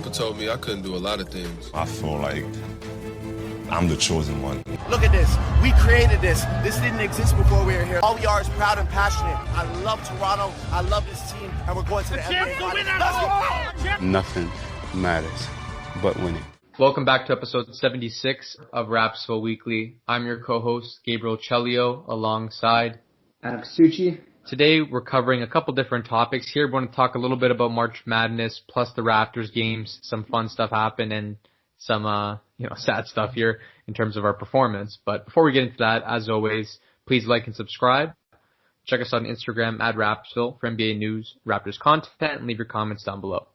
Papa told me I couldn't do a lot of things. I feel like I'm the chosen one. Look at this. We created this. This didn't exist before we were here. All we are is proud and passionate. I love Toronto. I love this team. And we're going to the NBA Finals. Let's go! Nothing matters but winning. Welcome back to episode 76 of Rapzville Weekly. I'm your co-host, Gabriel Chelio, alongside Adam Succi. Today, we're covering a couple different topics here. We want to talk a little bit about March Madness, plus the Raptors games. Some fun stuff happened and some, sad stuff here in terms of our performance. But before we get into that, as always, please like and subscribe. Check us out on Instagram at Rapzville for NBA news, Raptors content, and leave your comments down below.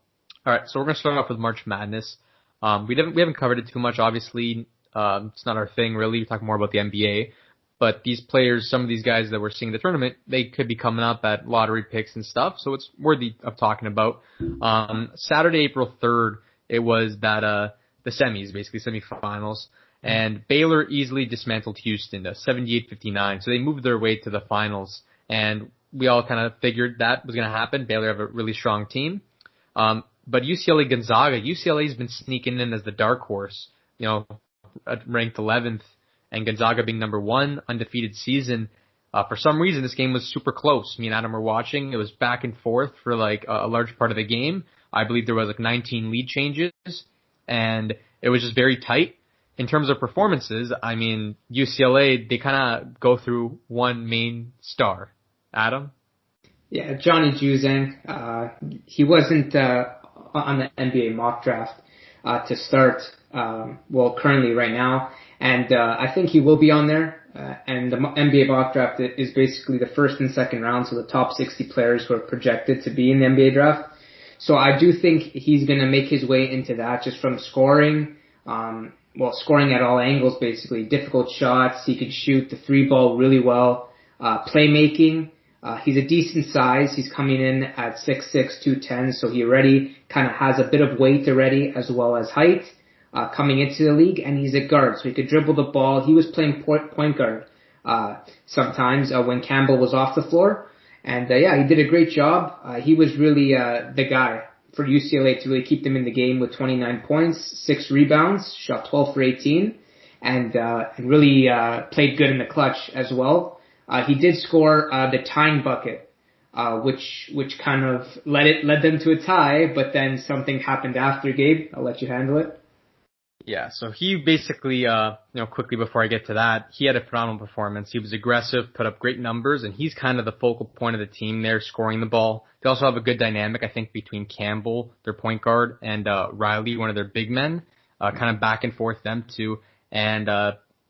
All right, so we're going to start off with March Madness. We haven't covered it too much, obviously. It's not our thing, really. We're talking more about the NBA. But these players, some of these guys that we're seeing in the tournament, they could be coming up at lottery picks and stuff, so it's worthy of talking about. Saturday, April 3rd, it was that the semis, basically semifinals, and Baylor easily dismantled Houston to 78-59, so they moved their way to the finals, and we all kind of figured that was going to happen. Baylor have a really strong team. But UCLA's been sneaking in as the dark horse, ranked 11th. And Gonzaga being number one, undefeated season. For some reason, this game was super close. Me and Adam were watching. It was back and forth for a large part of the game. I believe there was 19 lead changes, and it was just very tight. In terms of performances, I mean, UCLA, they kind of go through one main star. Adam? Yeah, Johnny Juzang. He wasn't on the NBA mock draft to start, currently right now. And I think he will be on there. And the NBA mock draft is basically the first and second round, so the top 60 players who are projected to be in the NBA draft. So I do think he's going to make his way into that just from scoring, scoring at all angles basically, difficult shots. He can shoot the three ball really well, playmaking. He's a decent size. He's coming in at 6'6", 210, so he already kind of has a bit of weight already as well as height. Coming into the league, and he's a guard, so he could dribble the ball. He was playing point guard sometimes when Campbell was off the floor, and he did a great job. He was really the guy for UCLA to really keep them in the game with 29 points, 6 rebounds, shot 12 for 18, and really played good in the clutch as well. He did score the tying bucket, which kind of led them to a tie, but then something happened after. Gabe, I'll let you handle it. Yeah, so he basically, quickly before I get to that, he had a phenomenal performance. He was aggressive, put up great numbers, and he's kind of the focal point of the team there, scoring the ball. They also have a good dynamic, I think, between Campbell, their point guard, and Riley, one of their big men, kind of back and forth, them two. And,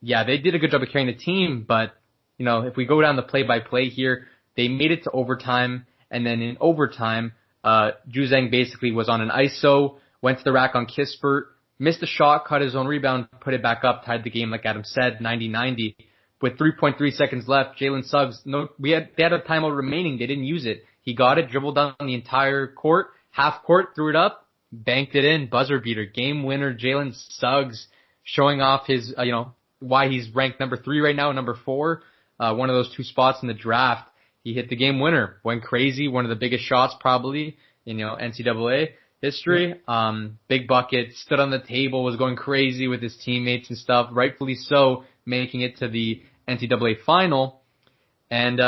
they did a good job of carrying the team, but, if we go down the play-by-play here, they made it to overtime, and then in overtime, Juzang basically was on an ISO, went to the rack on Kispert, missed a shot, caught his own rebound, put it back up, tied the game, like Adam said, 90-90. With 3.3 seconds left, Jalen Suggs, they had a timeout remaining. They didn't use it. He got it, dribbled down the entire court, half court, threw it up, banked it in, buzzer beater, game winner, Jalen Suggs, showing off his, why he's ranked number 3 right now, number 4, one of those 2 spots in the draft. He hit the game winner, went crazy, one of the biggest shots probably in, NCAA history. Big bucket, stood on the table, was going crazy with his teammates and stuff, rightfully so, making it to the NCAA final. And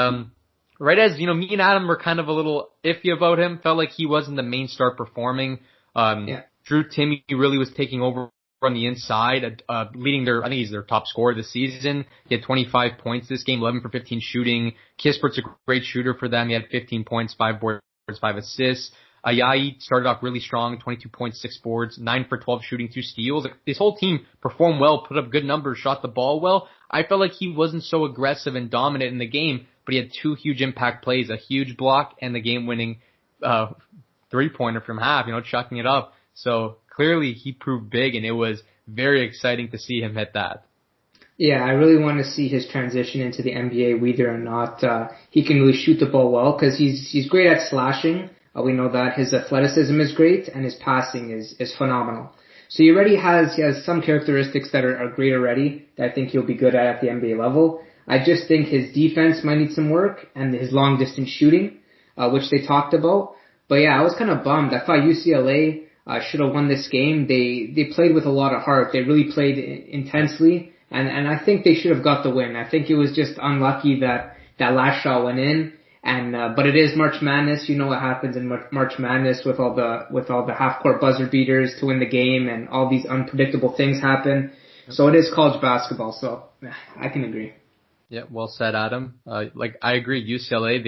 right as, me and Adam were kind of a little iffy about him, felt like he wasn't the main star performing. Drew Timme really was taking over on the inside, leading I think he's their top scorer this season. He had 25 points this game, 11 for 15 shooting. Kispert's a great shooter for them. He had 15 points, 5 boards, 5 assists. Ayayi started off really strong, 22 points, 6 boards, 9 for 12 shooting, 2 steals. This whole team performed well, put up good numbers, shot the ball well. I felt like he wasn't so aggressive and dominant in the game, but he had 2 huge impact plays, a huge block and the game-winning three-pointer from half, chucking it up. So clearly he proved big, and it was very exciting to see him hit that. Yeah, I really want to see his transition into the NBA, whether or not he can really shoot the ball well, because he's great at slashing. We know that his athleticism is great and his passing is phenomenal. So he has some characteristics that are great already that I think he'll be good at the NBA level. I just think his defense might need some work and his long distance shooting, which they talked about. But yeah, I was kind of bummed. I thought UCLA should have won this game. They played with a lot of heart. They really played intensely, and I think they should have got the win. I think it was just unlucky that last shot went in. And but it is March Madness. You know what happens in March Madness with all the half-court buzzer beaters to win the game, and all these unpredictable things happen. So it is college basketball. So I can agree. Yeah, well said, Adam. I agree. UCLA,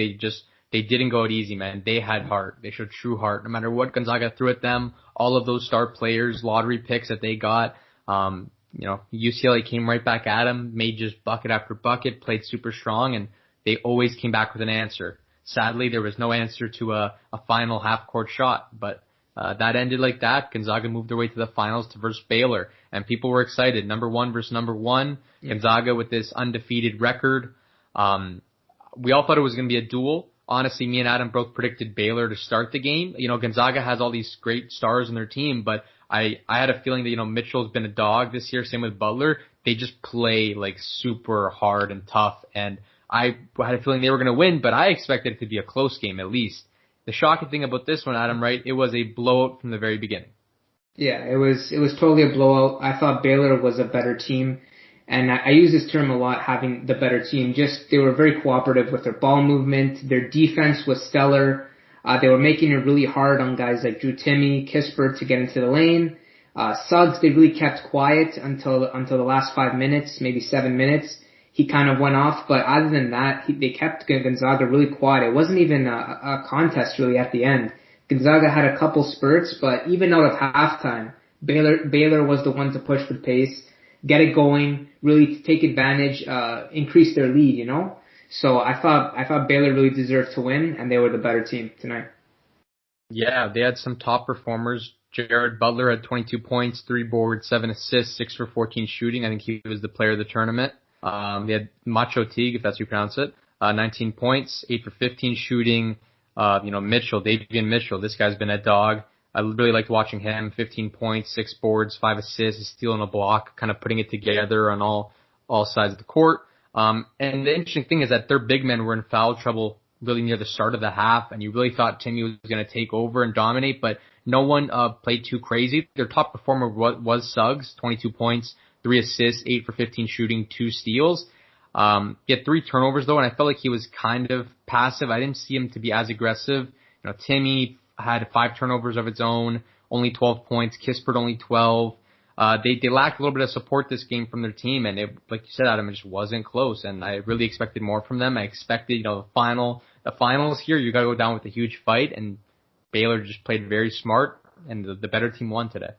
they didn't go out easy, man. They had heart. They showed true heart. No matter what Gonzaga threw at them, all of those star players, lottery picks that they got, UCLA came right back at them, made just bucket after bucket, played super strong, and they always came back with an answer. Sadly, there was no answer to a final half-court shot, but that ended like that. Gonzaga moved their way to the finals to versus Baylor, and people were excited. Number 1 versus number 1. Gonzaga with this undefeated record. We all thought it was going to be a duel. Honestly, me and Adam both predicted Baylor to start the game. Gonzaga has all these great stars in their team, but I had a feeling that, Mitchell's been a dog this year, same with Butler. They just play like super hard and tough, and I had a feeling they were going to win, but I expected it to be a close game at least. The shocking thing about this one, Adam, right, it was a blowout from the very beginning. Yeah, it was totally a blowout. I thought Baylor was a better team, and I use this term a lot, having the better team. They were very cooperative with their ball movement. Their defense was stellar. They were making it really hard on guys like Drew Timme, Kispert to get into the lane. Suggs, they really kept quiet until the last 5 minutes, maybe 7 minutes. He kind of went off, but other than that, they kept Gonzaga really quiet. It wasn't even a contest really at the end. Gonzaga had a couple spurts, but even out of halftime, Baylor was the one to push the pace, get it going, really take advantage, increase their lead, So I thought Baylor really deserved to win, and they were the better team tonight. Yeah, they had some top performers. Jared Butler had 22 points, 3 boards, 7 assists, 6 for 14 shooting. I think he was the player of the tournament. They had Macho Teague, if that's how you pronounce it, 19 points, 8 for 15 shooting. Mitchell, Davian Mitchell, this guy's been a dog. I really liked watching him. 15 points, 6 boards, 5 assists, a steal and a block, kind of putting it together on all sides of the court. And the interesting thing is that their big men were in foul trouble really near the start of the half, and you really thought Timme was going to take over and dominate, but no one played too crazy. Their top performer was Suggs, 22 points, 3 assists, 8 for 15 shooting, 2 steals. He had 3 turnovers though, and I felt like he was kind of passive. I didn't see him to be as aggressive. Timme had 5 turnovers of its own, only 12 points. Kispert only 12. They lacked a little bit of support this game from their team, and like you said, Adam, it just wasn't close. And I really expected more from them. I expected, the finals here, you got to go down with a huge fight, and Baylor just played very smart, and the better team won today.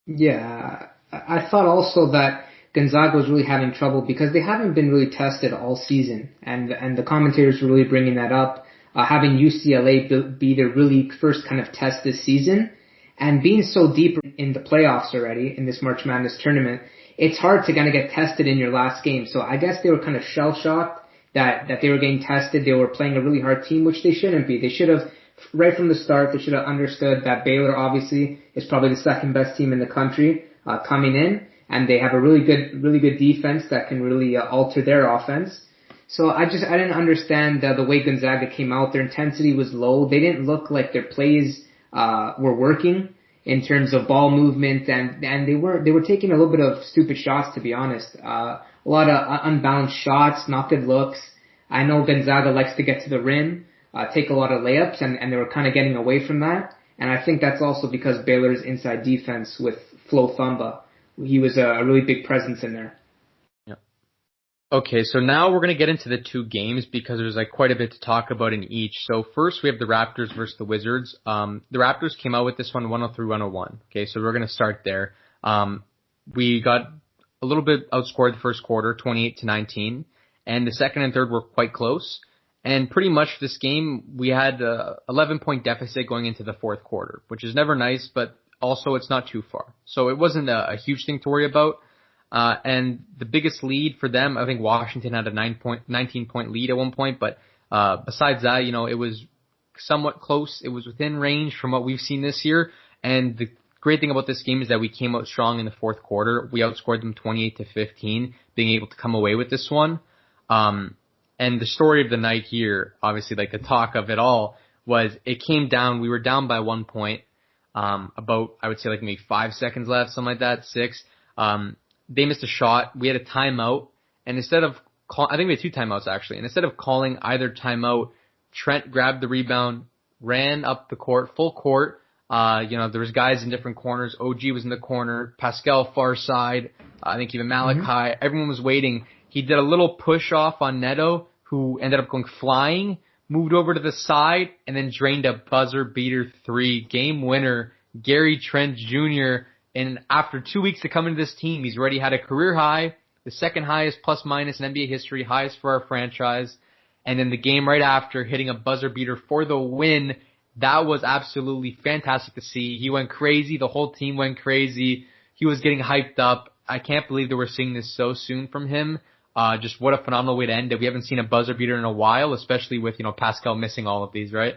Yeah, I thought also that Gonzaga was really having trouble because they haven't been really tested all season, and the commentators were really bringing that up, having UCLA be their really first kind of test this season, and being so deep in the playoffs already in this March Madness tournament, it's hard to kind of get tested in your last game. So I guess they were kind of shell-shocked that they were getting tested. They were playing a really hard team, which they shouldn't be. They should have, right from the start, they should have understood that Baylor obviously is probably the second best team in the country coming in, and they have a really good defense that can really alter their offense. So I didn't understand the way Gonzaga came out. Their intensity was low. They didn't look like their plays were working in terms of ball movement, and they were taking a little bit of stupid shots, to be honest. A lot of unbalanced shots, not good looks. I know Gonzaga likes to get to the rim, take a lot of layups, and they were kind of getting away from that. And I think that's also because Baylor's inside defense with Flo Thamba. He was a really big presence in there. Yeah. Okay, so now we're going to get into the 2 games because there's quite a bit to talk about in each. So first we have the Raptors versus the Wizards. The Raptors came out with this one 103-101. Okay, so we're going to start there. We got a little bit outscored the first quarter, 28-19, and the second and third were quite close. And pretty much this game, we had a 11-point deficit going into the fourth quarter, which is never nice, but also it's not too far. So it wasn't a huge thing to worry about. And the biggest lead for them, I think Washington had a 19-point lead at one point, but besides that, it was somewhat close. It was within range from what we've seen this year. And the great thing about this game is that we came out strong in the fourth quarter. We outscored them 28-15, being able to come away with this one. And the story of the night here, obviously, the talk of it all, was it came down. We were down by 1 point. about, I would say like maybe 5 seconds left, something like that, 6. They missed a shot. We had a timeout, and instead of I think we had 2 timeouts actually, and instead of calling either timeout, Trent grabbed the rebound, ran up the court, full court. There was guys in different corners. OG was in the corner, Pascal far side, I think even Malachi. Everyone was waiting. He did a little push off on Neto, who ended up going flying, moved over to the side, and then drained a buzzer beater 3, game winner, Gary Trent Jr. And after 2 weeks to come into this team, he's already had a career high, the second highest plus minus in NBA history, highest for our franchise. And then the game right after, hitting a buzzer beater for the win. That was absolutely fantastic to see. He went crazy. The whole team went crazy. He was getting hyped up. I can't believe that we're seeing this so soon from him. Just what a phenomenal way to end it. We haven't seen a buzzer beater in a while, especially with, Pascal missing all of these, right?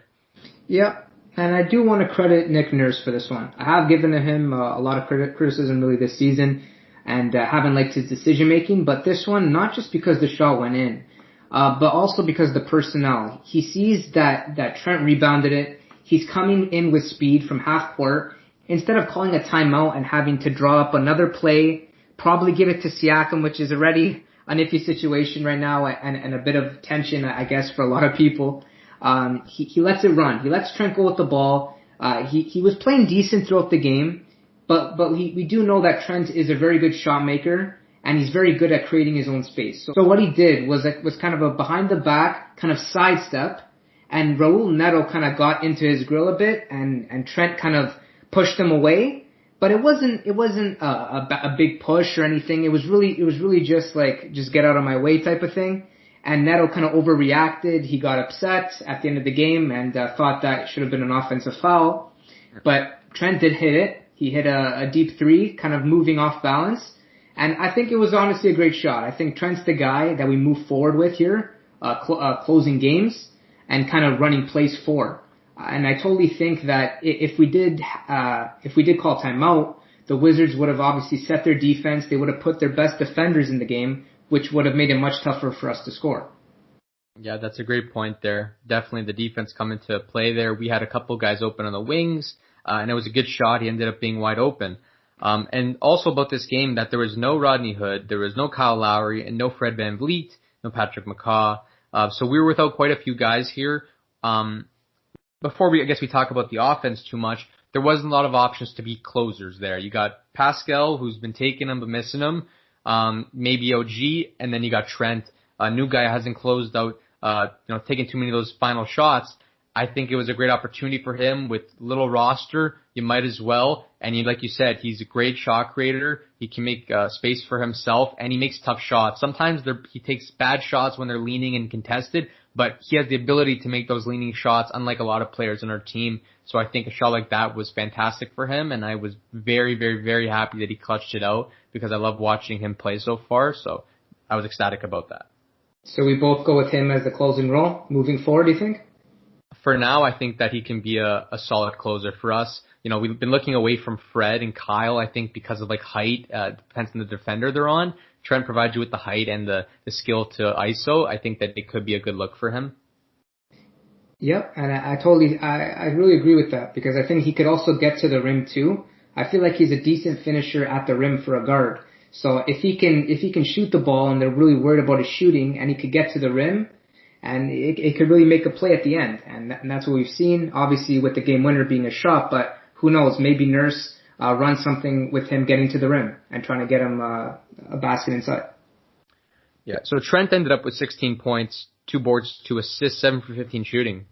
Yeah. And I do want to credit Nick Nurse for this one. I have given him a lot of criticism really this season and haven't liked his decision making, but this one, not just because the shot went in, but also because the personnel. He sees that Trent rebounded it. He's coming in with speed from half court. Instead of calling a timeout and having to draw up another play, probably give it to Siakam, which is already an iffy situation right now and a bit of tension, I guess, for a lot of people. He lets it run. He lets Trent go with the ball. He was playing decent throughout the game, but we do know that Trent is a very good shot maker, and he's very good at creating his own space. So what he did was kind of a behind the back kind of sidestep, and Raul Neto kind of got into his grill a bit, and Trent kind of pushed him away. But it wasn't a big push or anything. It was really just get out of my way type of thing. And Neto kind of overreacted. He got upset at the end of the game and thought that should have been an offensive foul. But Trent did hit it. He hit a deep 3, kind of moving off balance. And I think it was honestly a great shot. I think Trent's the guy that we move forward with here, closing games and kind of running plays for. And I totally think that if we did call timeout, the Wizards would have obviously set their defense. They would have put their best defenders in the game, which would have made it much tougher for us to score. Yeah, that's a great point there. Definitely the defense come into play there. We had a couple guys open on the wings, and it was a good shot. He ended up being wide open. And also about this game, that there was no Rodney Hood, there was no Kyle Lowry, and no Fred VanVleet, no Patrick McCaw. So we were without quite a few guys here. Before we talk about the offense too much, there wasn't a lot of options to be closers there. You got Pascal, who's been taking them but missing them. Maybe OG, and then you got Trent, a new guy hasn't closed out, taking too many of those final shots. I think it was a great opportunity for him with little roster. You might as well. And like you said, he's a great shot creator. He can make space for himself, and he makes tough shots. Sometimes he takes bad shots when they're leaning and contested, but he has the ability to make those leaning shots, unlike a lot of players in our team. So I think a shot like that was fantastic for him, and I was very, very, very happy that he clutched it out because I love watching him play so far. So I was ecstatic about that. So we both go with him as the closing role moving forward, do you think? For now, I think that he can be a solid closer for us. We've been looking away from Fred and Kyle, I think, because of height, depends on the defender they're on. Trent provides you with the height and the skill to ISO. I think that it could be a good look for him. Yep, and I really agree with that because I think he could also get to the rim too. I feel like he's a decent finisher at the rim for a guard. So if he can shoot the ball and they're really worried about his shooting, and he could get to the rim, and it could really make a play at the end. And that's what we've seen, obviously with the game winner being a shot, but who knows, maybe Nurse runs something with him getting to the rim and trying to get him a basket inside. Yeah. So Trent ended up with 16 points, 2 boards, 2 assists, 7 for 15 shooting,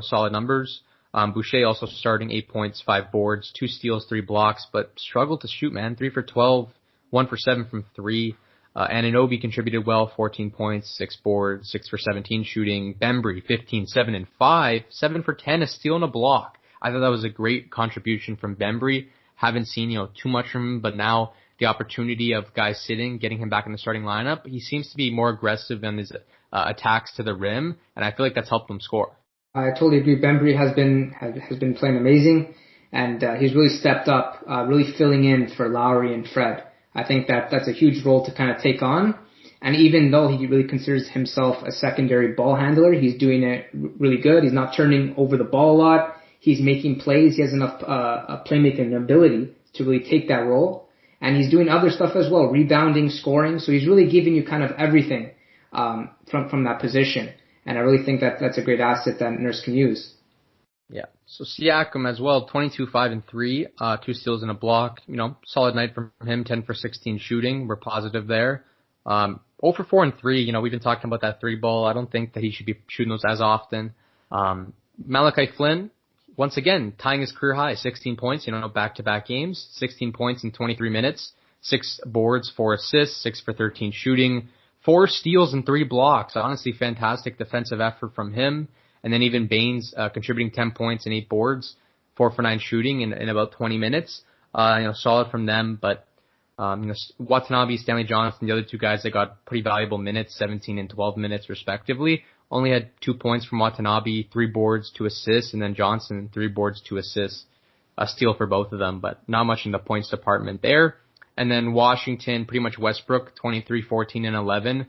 solid numbers. Boucher also starting 8 points, 5 boards, 2 steals, 3 blocks, but struggled to shoot, man. 3 for 12, 1 for 7 from 3. Anunoby contributed well, 14 points, 6 boards, 6 for 17 shooting. Bembry, 15, 7 and 5, 7 for 10, a steal and a block. I thought that was a great contribution from Bembry. Haven't seen, too much from him, but now the opportunity of guys sitting, getting him back in the starting lineup, he seems to be more aggressive in his attacks to the rim, and I feel like that's helped him score. I totally agree. Bembry has been playing amazing, and he's really stepped up, really filling in for Lowry and Fred. I think that's a huge role to kind of take on. And even though he really considers himself a secondary ball handler, he's doing it really good. He's not turning over the ball a lot. He's making plays. He has enough playmaking ability to really take that role. And he's doing other stuff as well, rebounding, scoring. So he's really giving you kind of everything from that position. And I really think that that's a great asset that Nurse can use. Yeah. So Siakam as well, 22, 5, and 3, 2 steals and a block. Solid night from him, 10 for 16 shooting. We're positive there. 0 for 4 and 3. We've been talking about that 3 ball. I don't think that he should be shooting those as often. Malachi Flynn, once again, tying his career high, 16 points, back-to-back games, 16 points in 23 minutes, 6 boards, 4 assists, 6 for 13 shooting, 4 steals and 3 blocks. Honestly, fantastic defensive effort from him. And then even Baines contributing 10 points and 8 boards, 4 for 9 shooting in about 20 minutes. Solid from them. But Watanabe, Stanley Johnson, the other 2 guys that got pretty valuable minutes, 17 and 12 minutes respectively, only had 2 points from Watanabe, 3 boards, 2 assists, and then Johnson, 3 boards, 2 assists. A steal for both of them, but not much in the points department there. And then Washington, pretty much Westbrook, 23, 14, and 11.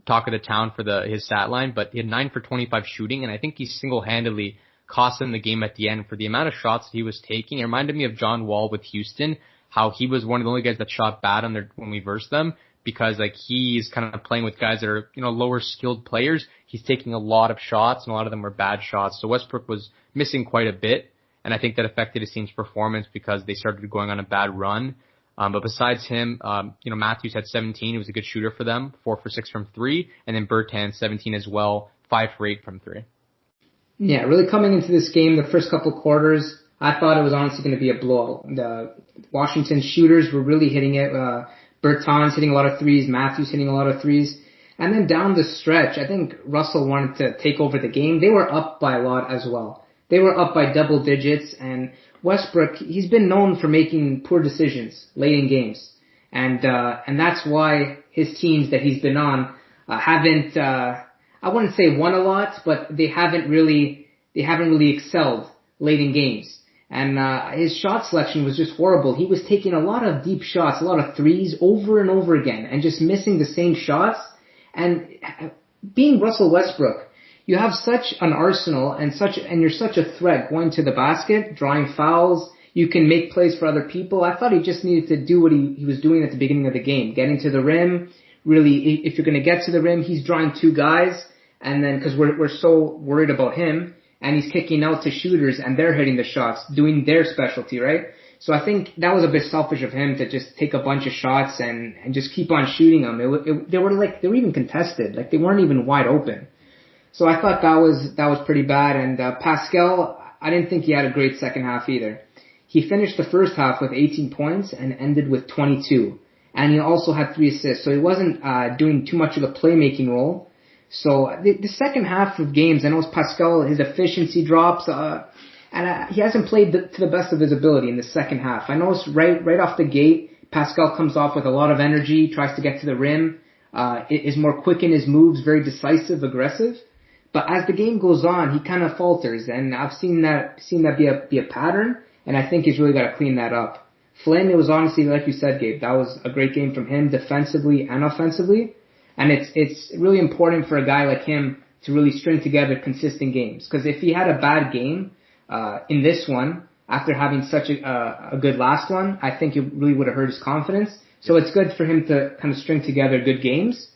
Talk of the town for his stat line, but he had 9 for 25 shooting, and I think he single-handedly cost them the game at the end for the amount of shots that he was taking. It reminded me of John Wall with Houston, how he was one of the only guys that shot bad when we versed them, because he's kind of playing with guys that are lower skilled players. He's taking a lot of shots, and a lot of them were bad shots. So Westbrook was missing quite a bit, and I think that affected his team's performance because they started going on a bad run. But besides him, Matthews had 17. He was a good shooter for them, 4 for 6 from 3. And then Bertan, 17 as well, 5 for 8 from 3. Yeah, really coming into this game, the first couple quarters, I thought it was honestly going to be a blowout. The Washington shooters were really hitting it. Bertan's hitting a lot of threes, Matthews hitting a lot of threes. And then down the stretch, I think Russell wanted to take over the game. They were up by a lot as well. They were up by double digits, and Westbrook, he's been known for making poor decisions late in games. And that's why his teams that he's been on haven't, I wouldn't say won a lot, but they haven't really excelled late in games. And his shot selection was just horrible. He was taking a lot of deep shots, a lot of threes over and over again, and just missing the same shots. And being Russell Westbrook, you have such an arsenal and you're such a threat going to the basket, drawing fouls. You can make plays for other people. I thought he just needed to do what he was doing at the beginning of the game, getting to the rim. Really, if you're going to get to the rim, he's drawing 2 guys, and then because we're so worried about him, and he's kicking out to shooters, and they're hitting the shots, doing their specialty, right? So I think that was a bit selfish of him to just take a bunch of shots and just keep on shooting them. They were even contested, they weren't even wide open. So I thought that was pretty bad. And Pascal, I didn't think he had a great second half either. He finished the first half with 18 points and ended with 22. And he also had 3 assists, so he wasn't doing too much of the playmaking role. So the second half of games, I know Pascal, his efficiency drops, and he hasn't played to the best of his ability in the second half. I noticed right off the gate, Pascal comes off with a lot of energy, tries to get to the rim, is more quick in his moves, very decisive, aggressive. But as the game goes on, he kind of falters, and I've seen that be a pattern, and I think he's really got to clean that up. Flynn, it was honestly, like you said, Gabe, that was a great game from him defensively and offensively, and it's really important for a guy like him to really string together consistent games, because if he had a bad game in this one, after having such a good last one, I think it really would have hurt his confidence. So it's good for him to kind of string together good games.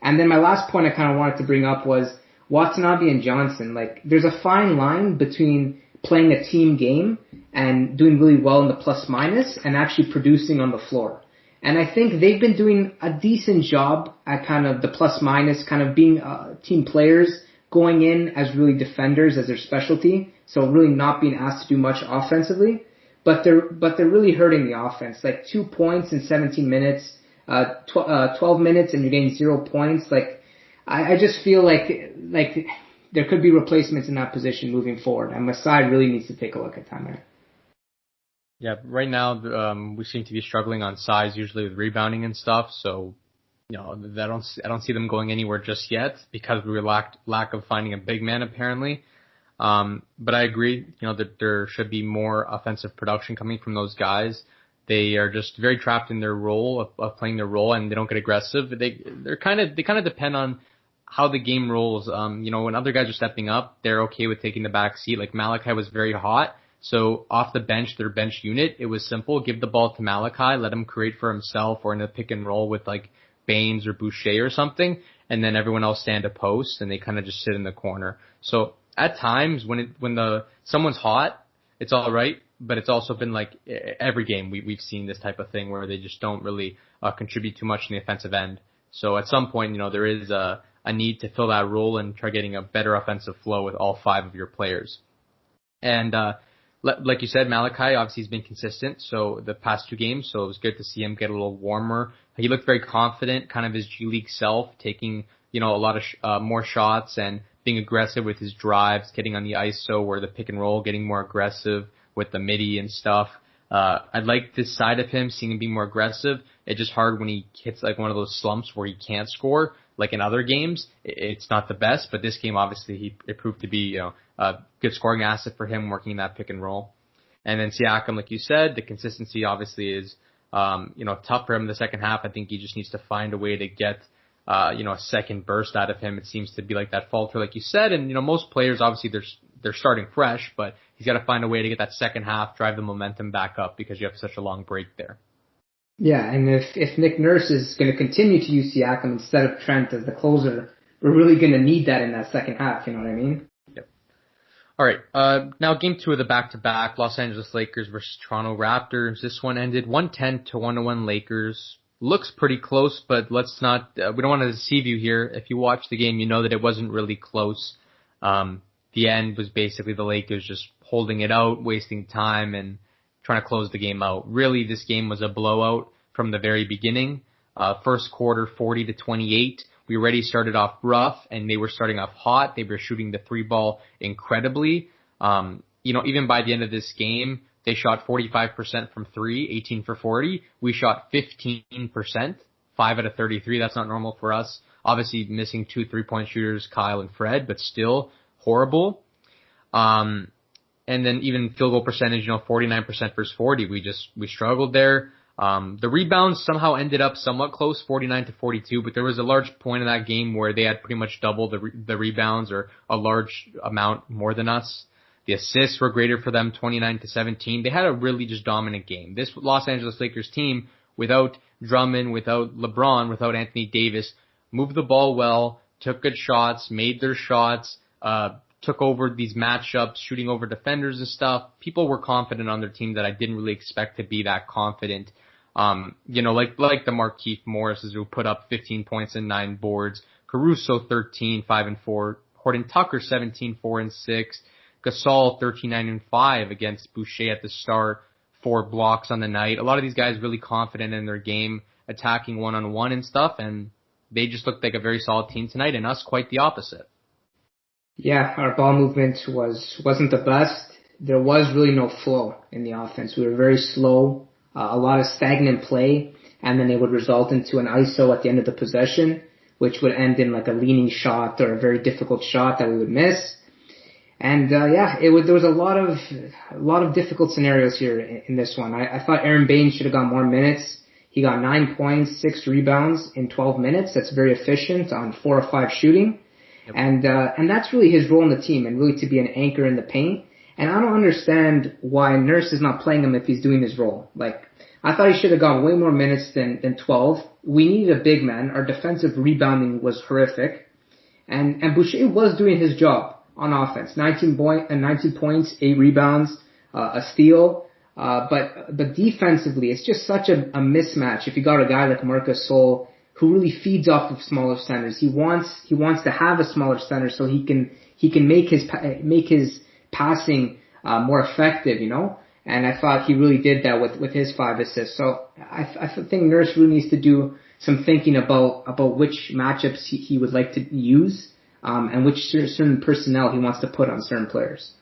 And then my last point I kind of wanted to bring up was Watanabe and Johnson. There's a fine line between playing a team game and doing really well in the plus minus and actually producing on the floor. And I think they've been doing a decent job at kind of the plus minus, kind of being team players, going in as really defenders as their specialty. So really not being asked to do much offensively. But they're really hurting the offense. 2 points in 17 minutes, 12 minutes and you're getting 0 points. I just feel like there could be replacements in that position moving forward, and Masai really needs to take a look at that. Yeah, right now we seem to be struggling on size, usually with rebounding and stuff. So, I don't see them going anywhere just yet because we were lack of finding a big man apparently. But I agree, that there should be more offensive production coming from those guys. They are just very trapped in their role of playing their role, and they don't get aggressive. They kind of depend on how the game rolls. When other guys are stepping up, they're okay with taking the back seat. Like Malachi was very hot. So off the bench, their bench unit, it was simple. Give the ball to Malachi, let him create for himself or in a pick and roll with like Baines or Boucher or something. And then everyone else stand a post and they kind of just sit in the corner. So at times when someone's hot, it's all right. But it's also been like every game we've seen this type of thing where they just don't really contribute too much in the offensive end. So at some point, there is a need to fill that role and try getting a better offensive flow with all 5 of your players. And like you said, Malachi obviously has been consistent. So the past 2 games, so it was good to see him get a little warmer. He looked very confident, kind of his G League self, taking a lot of more shots and being aggressive with his drives, getting on the ISO or the pick and roll, getting more aggressive with the midi and stuff. I like this side of him, seeing him be more aggressive. It's just hard when he hits like one of those slumps where he can't score. Like in other games, it's not the best, but this game obviously it proved to be a good scoring asset for him working that pick and roll. And then Siakam, like you said, the consistency obviously is tough for him in the second half. I think he just needs to find a way to get a second burst out of him. It seems to be like that falter, like you said. And most players obviously they're starting fresh, but he's got to find a way to get that second half, drive the momentum back up because you have such a long break there. Yeah, and if Nick Nurse is going to continue to use Siakam instead of Trent as the closer, we're really going to need that in that second half, you know what I mean? Yep. All right, now game 2 of the back-to-back, Los Angeles Lakers versus Toronto Raptors. This one ended 110-101 Lakers. Looks pretty close, but let's not, we don't want to deceive you here. If you watch the game, you know that it wasn't really close. The end was basically the Lakers just holding it out, wasting time, and trying to close the game out. Really, this game was a blowout from the very beginning. First quarter, 40-28. We already started off rough, and they were starting off hot. They were shooting the 3-ball incredibly. Even by the end of this game, they shot 45% from 3, 18 for 40. We shot 15%, 5 out of 33. That's not normal for us. Obviously, missing 2 3-point shooters, Kyle and Fred, but still horrible. And then even field goal percentage, 49% versus 40. We struggled there. The rebounds somehow ended up somewhat close, 49-42, but there was a large point in that game where they had pretty much double the rebounds or a large amount more than us. The assists were greater for them, 29-17. They had a really just dominant game. This Los Angeles Lakers team, without Drummond, without LeBron, without Anthony Davis, moved the ball well, took good shots, made their shots, took over these matchups, shooting over defenders and stuff. People were confident on their team that I didn't really expect to be that confident. Like the Markieff Morrises who put up 15 points and 9 boards. Caruso 13, 5 and 4. Horton Tucker 17, 4 and 6. Gasol 13, 9 and 5 against Boucher at the start. 4 blocks on the night. A lot of these guys really confident in their game, attacking one-on-one and stuff, and they just looked like a very solid team tonight, and us quite the opposite. Yeah, our ball movement wasn't the best. There was really no flow in the offense. We were very slow, a lot of stagnant play, and then it would result into an ISO at the end of the possession, which would end in like a leaning shot or a very difficult shot that we would miss. And there was a lot of difficult scenarios here in this one. I thought Aaron Baines should have got more minutes. He got 9 points, 6 rebounds in 12 minutes. That's very efficient on 4 or 5 shooting. Yep. And that's really his role in the team and really to be an anchor in the paint. And I don't understand why Nurse is not playing him if he's doing his role. Like, I thought he should have got way more minutes than 12. We needed a big man. Our defensive rebounding was horrific. And Boucher was doing his job on offense. 19 points, 8 rebounds, a steal. But defensively, it's just such a mismatch. If you got a guy like Marc Gasol who really feeds off of smaller centers, he wants to have a smaller center so he can make his passing more effective, And I thought he really did that with his 5 assists. So I think Nurse really needs to do some thinking about which matchups he would like to use, and which certain personnel he wants to put on certain players.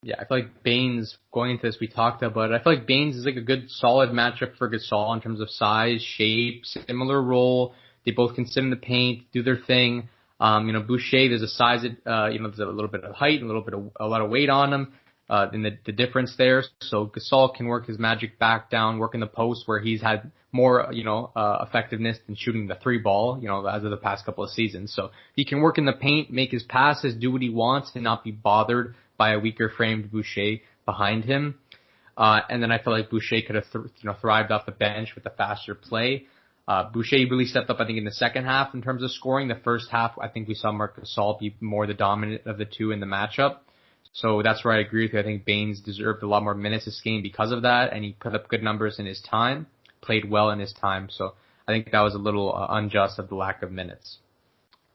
Yeah, I feel like Baines, going into this, we talked about it. I feel like Baines is like a good, solid matchup for Gasol in terms of size, shape, similar role. They both can sit in the paint, do their thing. Boucher, there's a size, there's a little bit of height, a lot of weight on him. in the difference there. So Gasol can work his magic back down, work in the post where he's had more, effectiveness than shooting the 3-ball, as of the past couple of seasons. So he can work in the paint, make his passes, do what he wants, and not be bothered by a weaker framed Boucher behind him. And then I feel like Boucher could have, thrived off the bench with the faster play. Boucher really stepped up, I think, in the second half in terms of scoring. The first half, I think we saw Marc Gasol be more the dominant of the two in the matchup. So that's where I agree with you. I think Baines deserved a lot more minutes this game because of that, and he put up good numbers in his time, played well in his time. So I think that was a little unjust of the lack of minutes.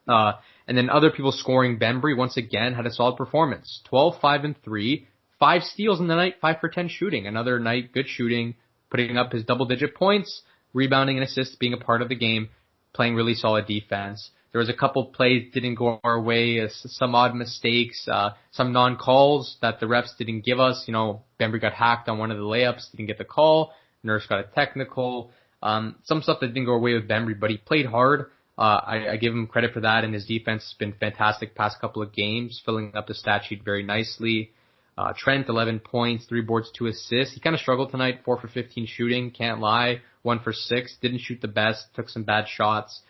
And then other people scoring, Bembry once again had a solid performance. 12, 5, and 3. 5 steals in the night, 5 for 10 shooting. Another night, good shooting, putting up his double-digit points, rebounding and assists, being a part of the game, playing really solid defense. There was a couple plays didn't go our way, some odd mistakes, some non-calls that the refs didn't give us. Bembry got hacked on one of the layups, didn't get the call. Nurse got a technical. Some stuff that didn't go away with Bembry, but he played hard. I give him credit for that, and his defense has been fantastic past couple of games, filling up the stat sheet very nicely. Trent, 11 points, 3 boards, 2 assists. He kind of struggled tonight, 4 for 15 shooting, can't lie. 1 for 6, didn't shoot the best, took some bad shots.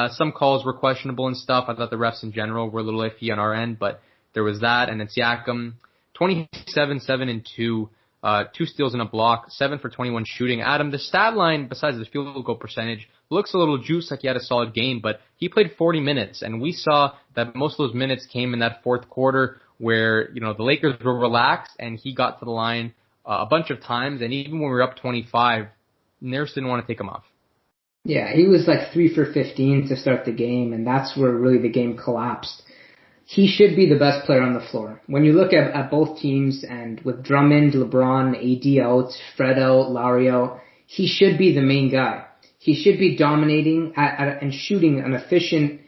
Some calls were questionable and stuff. I thought the refs in general were a little iffy on our end, but there was that. And then Siakam, 27, 7, and 2, 2 steals and a block, 7 for 21 shooting. Adam, the stat line, besides the field goal percentage, looks a little juiced like he had a solid game, but he played 40 minutes, and we saw that most of those minutes came in that fourth quarter where, the Lakers were relaxed, and he got to the line a bunch of times, and even when we were up 25, Nurse didn't want to take him off. Yeah, he was like 3 for 15 to start the game, and that's where really the game collapsed. He should be the best player on the floor. When you look at both teams, and with Drummond, LeBron, AD out, Fred out, Lowry out, he should be the main guy. He should be dominating and shooting an efficient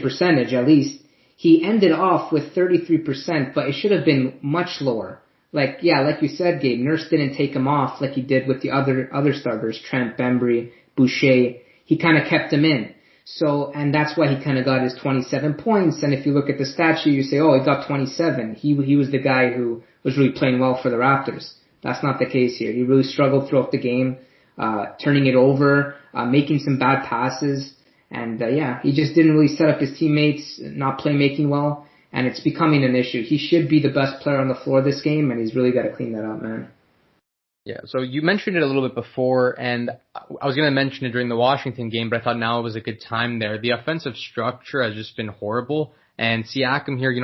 percentage at least. He ended off with 33%, but it should have been much lower. Like you said, Gabe, Nurse didn't take him off like he did with the other starters, Trent, Bembry, Boucher. He kind of kept him in. So, and that's why he kind of got his 27 points. And if you look at the stat sheet, you say, oh, he got 27. He was the guy who was really playing well for the Raptors. That's not the case here. He really struggled throughout the game, turning it over, making some bad passes. And, he just didn't really set up his teammates, not playmaking well. And it's becoming an issue. He should be the best player on the floor this game, and he's really got to clean that up, man. Yeah, so you mentioned it a little bit before, and I was going to mention it during the Washington game, but I thought now was a good time there. The offensive structure has just been horrible, and Siakam here,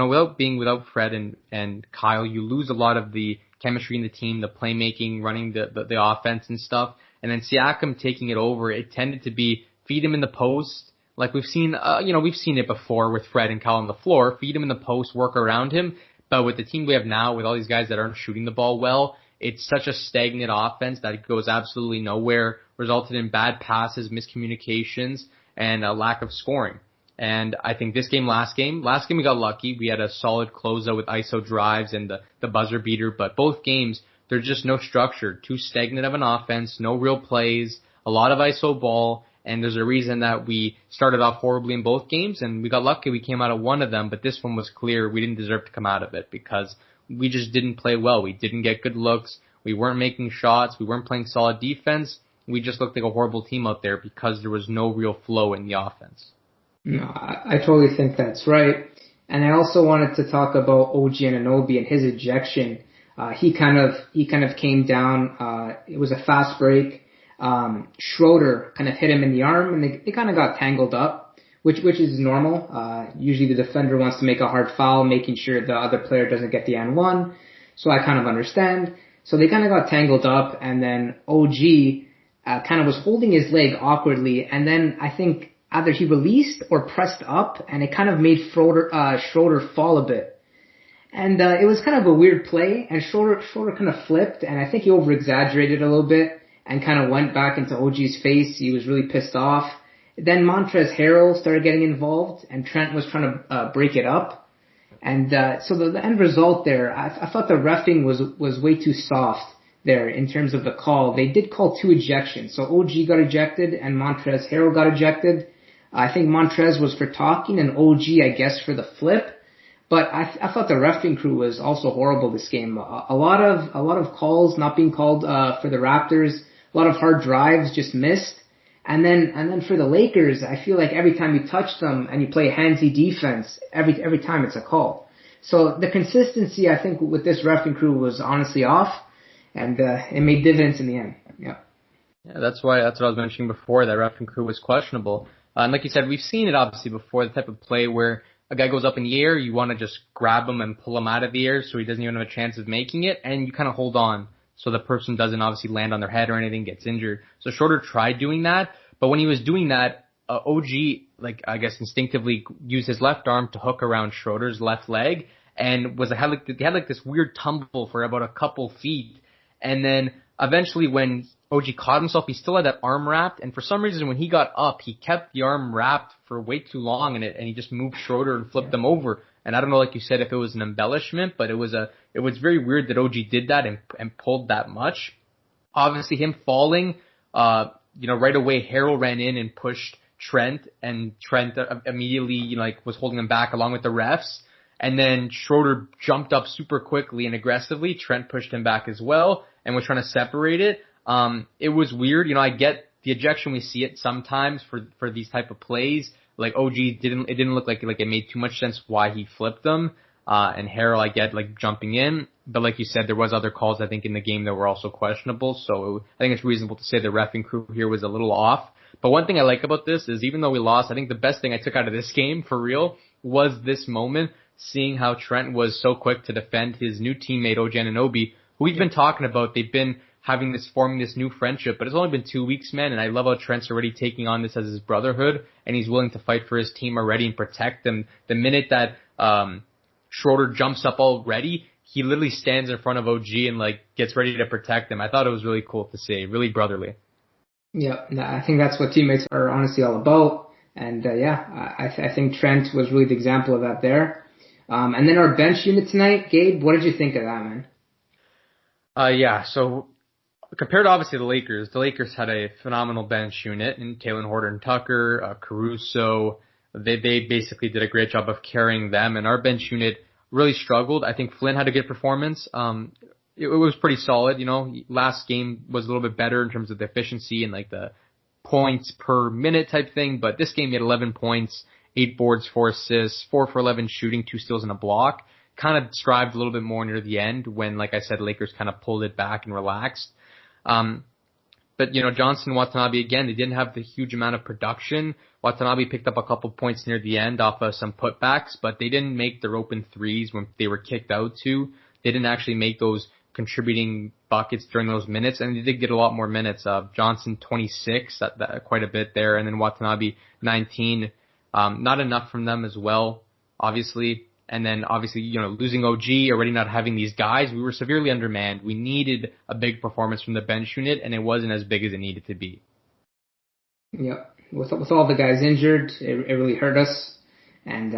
without Fred and Kyle, you lose a lot of the chemistry in the team, the playmaking, running the offense and stuff. And then Siakam taking it over, it tended to be feed him in the post. Like we've seen it before with Fred and Kyle on the floor, feed him in the post, work around him. But with the team we have now, with all these guys that aren't shooting the ball well, it's such a stagnant offense that it goes absolutely nowhere, resulted in bad passes, miscommunications, and a lack of scoring. And I think last game we got lucky. We had a solid closeout with ISO drives and the buzzer beater, but both games, there's just no structure, too stagnant of an offense, no real plays, a lot of ISO ball. And there's a reason that we started off horribly in both games, and we got lucky we came out of one of them, but this one was clear we didn't deserve to come out of it because we just didn't play well. We didn't get good looks. We weren't making shots. We weren't playing solid defense. We just looked like a horrible team out there because there was no real flow in the offense. No, I totally think that's right. And I also wanted to talk about OG Anunoby and his ejection. He kind of came down. It was a fast break. Schroeder kind of hit him in the arm, and they kind of got tangled up, which is normal. Usually the defender wants to make a hard foul, making sure the other player doesn't get the N1. So I kind of understand. So they kind of got tangled up, and then OG kind of was holding his leg awkwardly, and then I think either he released or pressed up, and it kind of made Schroeder fall a bit. And it was kind of a weird play, and Schroeder kind of flipped, and I think he over-exaggerated a little bit and kind of went back into OG's face. He was really pissed off. Then Montrezl Harrell started getting involved, and Trent was trying to break it up. And so the end result there, I thought the reffing was way too soft there in terms of the call. They did call 2 ejections. So OG got ejected, and Montrezl Harrell got ejected. I think Montrez was for talking, and OG, I guess, for the flip. But I thought the reffing crew was also horrible this game. A lot of calls not being called for the Raptors. A lot of hard drives just missed. And then for the Lakers, I feel like every time you touch them and you play handsy defense, every time it's a call. So the consistency, I think, with this reffing crew was honestly off, and it made dividends in the end. Yeah. Yeah, that's what I was mentioning before. That reffing crew was questionable. And like you said, we've seen it obviously before. The type of play where a guy goes up in the air, you want to just grab him and pull him out of the air so he doesn't even have a chance of making it, and you kind of hold on so the person doesn't obviously land on their head or anything, gets injured. So Schroeder tried doing that, but when he was doing that, OG, like I guess instinctively used his left arm to hook around Schroeder's left leg, and he had like this weird tumble for about a couple feet, and then eventually when OG caught himself, he still had that arm wrapped, and for some reason when he got up, he kept the arm wrapped for way too long and he just moved Schroeder and flipped them over. And I don't know, like you said, if it was an embellishment, but it was very weird that OG did that and pulled that much. Obviously him falling, right away Harrell ran in and pushed Trent, and Trent immediately, was holding him back along with the refs. And then Schroeder jumped up super quickly and aggressively. Trent pushed him back as well and was trying to separate it. It was weird. I get the ejection. We see it sometimes for these type of plays. Like OG it didn't look like it made too much sense why he flipped them. And Harrell, I get jumping in. But like you said, there was other calls I think in the game that were also questionable. So I think it's reasonable to say the reffing crew here was a little off. But one thing I like about this is even though we lost, I think the best thing I took out of this game for real was this moment, seeing how Trent was so quick to defend his new teammate OG Anunoby, who we've been talking about. They've been forming this new friendship, but it's only been 2 weeks, man, and I love how Trent's already taking on this as his brotherhood, and he's willing to fight for his team already and protect them. The minute that Schroeder jumps up already, he literally stands in front of OG and gets ready to protect him. I thought it was really cool to see, really brotherly. Yeah, I think that's what teammates are honestly all about, and I think Trent was really the example of that there. And then our bench unit tonight, Gabe, what did you think of that, man? So compared to obviously the Lakers had a phenomenal bench unit in Talen Horton-Tucker, Caruso. They basically did a great job of carrying them, and our bench unit really struggled. I think Flynn had a good performance. It was pretty solid. Last game was a little bit better in terms of the efficiency and the points per minute type thing, but this game he had 11 points, 8 boards, 4 assists, 4 for 11 shooting, 2 steals and a block. Kind of strived a little bit more near the end when, like I said, Lakers kind of pulled it back and relaxed. But Johnson, Watanabe, again, they didn't have the huge amount of production. Watanabe picked up a couple points near the end off of some putbacks, but they didn't make their open threes when they were kicked out to. They didn't actually make those contributing buckets during those minutes, and they did get a lot more minutes. Johnson 26, quite a bit there, and then Watanabe 19. Not enough from them as well, obviously. And then obviously, losing OG, already not having these guys, we were severely undermanned. We needed a big performance from the bench unit, and it wasn't as big as it needed to be. Yeah, with all the guys injured, it really hurt us. And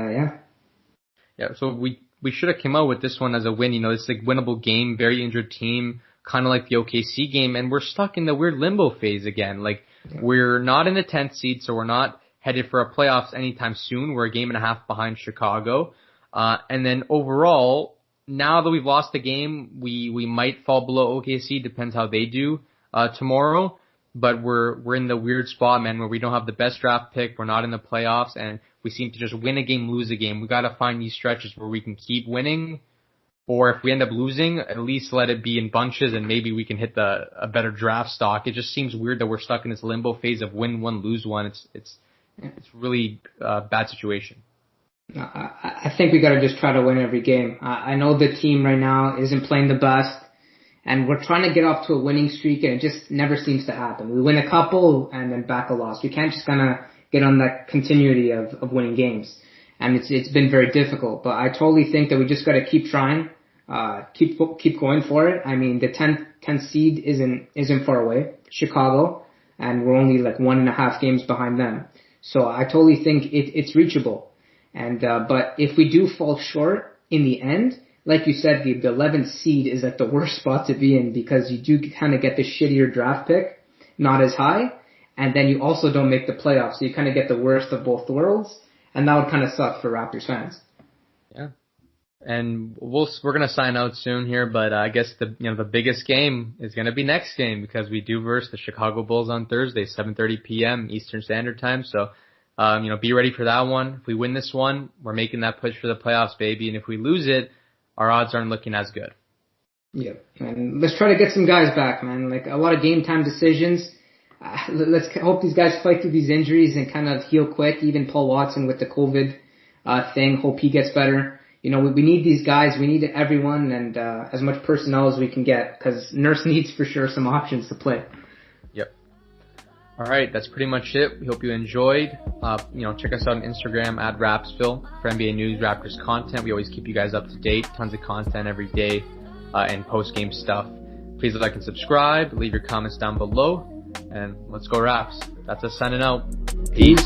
Yeah, so we should have come out with this one as a win. It's a winnable game, very injured team, kind of like the OKC game, and we're stuck in the weird limbo phase again. We're not in the 10th seed, so we're not headed for a playoffs anytime soon. We're a game and a half behind Chicago. And then overall, now that we've lost the game, we might fall below OKC, depends how they do, tomorrow. But we're in the weird spot, man, where we don't have the best draft pick, we're not in the playoffs, and we seem to just win a game, lose a game. We gotta find these stretches where we can keep winning, or if we end up losing, at least let it be in bunches and maybe we can hit a better draft stock. It just seems weird that we're stuck in this limbo phase of win one, lose one. It's really a bad situation. I think we got to just try to win every game. I know the team right now isn't playing the best, and we're trying to get off to a winning streak, and it just never seems to happen. We win a couple and then back a loss. We can't just kind of get on that continuity of winning games, and it's been very difficult. But I totally think that we just got to keep trying, keep going for it. I mean, the 10th seed isn't far away, Chicago, and we're only 1.5 games behind them. So I totally think it's reachable. And but if we do fall short in the end, like you said, the 11th seed is the worst spot to be in, because you do kind of get the shittier draft pick, not as high, and then you also don't make the playoffs, so you kind of get the worst of both worlds, and that would kind of suck for Raptors fans. Yeah, And we're gonna sign out soon here, but I guess the biggest game is gonna be next game because we do verse the Chicago Bulls on Thursday, 7:30 p.m. Eastern Standard Time. So, be ready for that one. If we win this one, we're making that push for the playoffs, baby. And if we lose it, our odds aren't looking as good. Yep. And let's try to get some guys back, man. Like a lot of game time decisions. Let's hope these guys fight through these injuries and kind of heal quick. Even Paul Watson with the COVID thing, hope he gets better. We need these guys. We need everyone and as much personnel as we can get because Nurse needs for sure some options to play. Yep. All right, that's pretty much it. We hope you enjoyed. Check us out on Instagram at Rapzville for NBA news, Raptors content. We always keep you guys up to date. Tons of content every day and post-game stuff. Please like and subscribe. Leave your comments down below. And let's go Raps. That's us signing out. Peace.